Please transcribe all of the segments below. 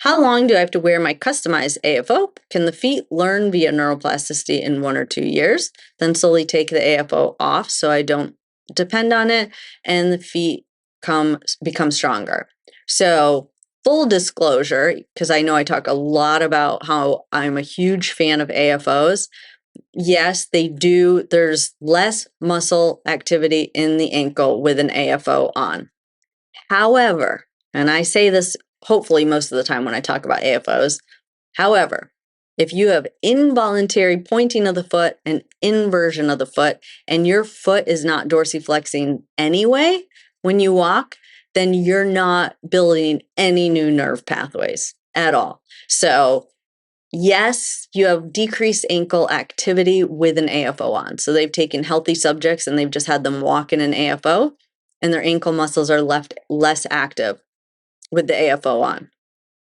How long do I have to wear my customized AFO? Can the feet learn via neuroplasticity in 1 or 2 years, then slowly take the AFO off so I don't depend on it and the feet become stronger? So, full disclosure, because I know I talk a lot about how I'm a huge fan of AFOs. Yes, they do. There's less muscle activity in the ankle with an AFO on. However, and I say this hopefully most of the time when I talk about AFOs, however, if you have involuntary pointing of the foot and inversion of the foot, and your foot is not dorsiflexing anyway when you walk, then you're not building any new nerve pathways at all. So, yes, you have decreased ankle activity with an AFO on. So, they've taken healthy subjects and they've just had them walk in an AFO, and their ankle muscles are left less active with the AFO on.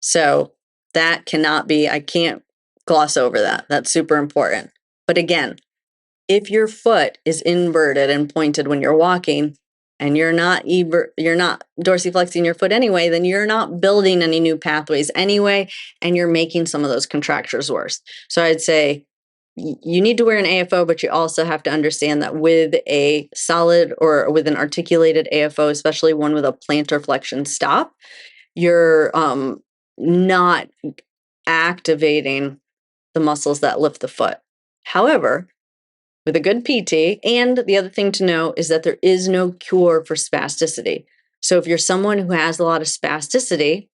So that cannot be, I can't gloss over that. That's super important. But again, if your foot is inverted and pointed when you're walking and you're not dorsiflexing your foot anyway, then you're not building any new pathways anyway, and you're making some of those contractures worse. So I'd say you need to wear an AFO, but you also have to understand that with a solid or with an articulated AFO, especially one with a plantar flexion stop, you're not activating the muscles that lift the foot. However, with a good PT, and the other thing to know is that there is no cure for spasticity. So if you're someone who has a lot of spasticity,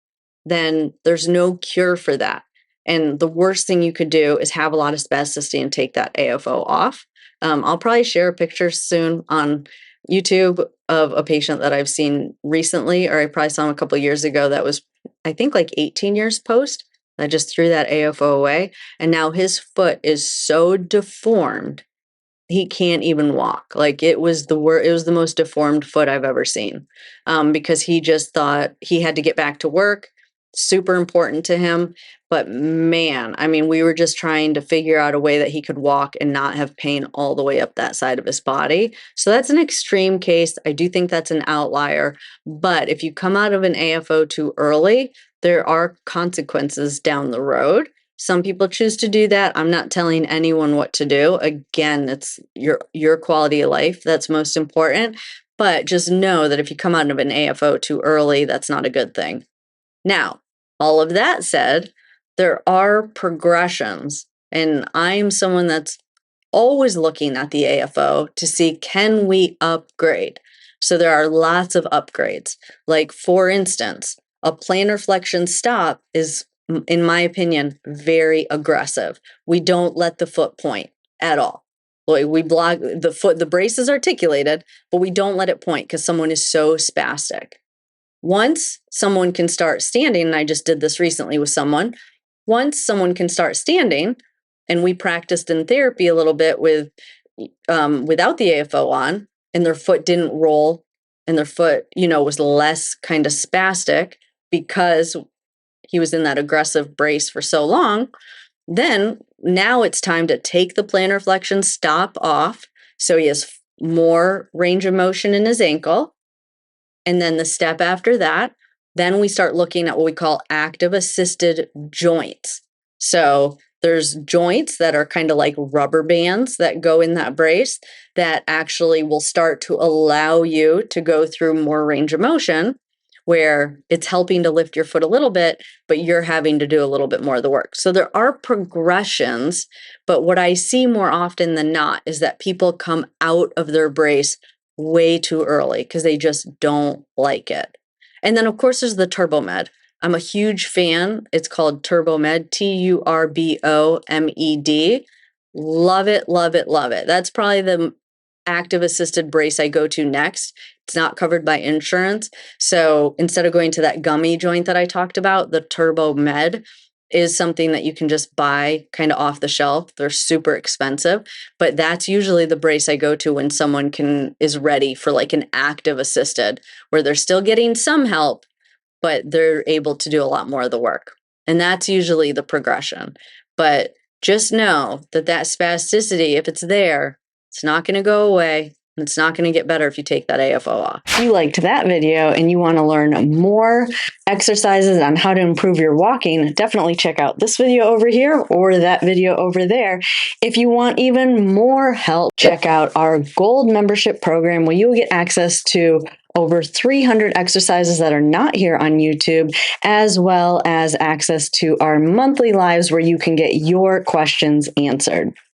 then there's no cure for that. And the worst thing you could do is have a lot of spasticity and take that AFO off. I'll probably share a picture soon on YouTube of a patient that I've seen recently, or I probably saw him a couple of years ago that was, I think, like 18 years post. I just threw that AFO away. And now his foot is so deformed, he can't even walk. Like it was the most deformed foot I've ever seen, because he just thought he had to get back to work. Super important to him. But man, I mean, we were just trying to figure out a way that he could walk and not have pain all the way up that side of his body. So that's an extreme case. I do think that's an outlier. But if you come out of an AFO too early, there are consequences down the road. Some people choose to do that. I'm not telling anyone what to do. Again, it's your quality of life that's most important. But just know that if you come out of an AFO too early, that's not a good thing. Now, all of that said, there are progressions, and I'm someone that's always looking at the AFO to see, can we upgrade? So there are lots of upgrades. Like, for instance, a plantar flexion stop is, in my opinion, very aggressive. We don't let the foot point at all. We block the foot, the brace is articulated, but we don't let it point because someone is so spastic. Once someone can start standing, and I just did this recently with someone, once someone can start standing, and we practiced in therapy a little bit with without the AFO on, and their foot didn't roll, and their foot, was less kind of spastic because he was in that aggressive brace for so long, then now it's time to take the plantar flexion stop off so he has more range of motion in his ankle. And then the step after that, then we start looking at what we call active assisted joints. So there's joints that are kind of like rubber bands that go in that brace that actually will start to allow you to go through more range of motion, where it's helping to lift your foot a little bit, but you're having to do a little bit more of the work. So there are progressions, but what I see more often than not is that people come out of their brace way too early because they just don't like it. And then, of course, there's the TurboMed. I'm a huge fan. It's called TurboMed, TURBOMED. Love it, love it, love it. That's probably the active assisted brace I go to next. It's not covered by insurance. So instead of going to that gummy joint that I talked about, the TurboMed is something that you can just buy kind of off the shelf. They're super expensive, but that's usually the brace I go to when someone is ready for like an active assisted, where they're still getting some help, but they're able to do a lot more of the work. And that's usually the progression. But just know that spasticity, if it's there, it's not going to go away. It's not going to get better if you take that AFO off. If you liked that video and you want to learn more exercises on how to improve your walking, definitely check out this video over here or that video over there. If you want even more help, check out our Gold membership program where you will get access to over 300 exercises that are not here on YouTube, as well as access to our monthly lives where you can get your questions answered.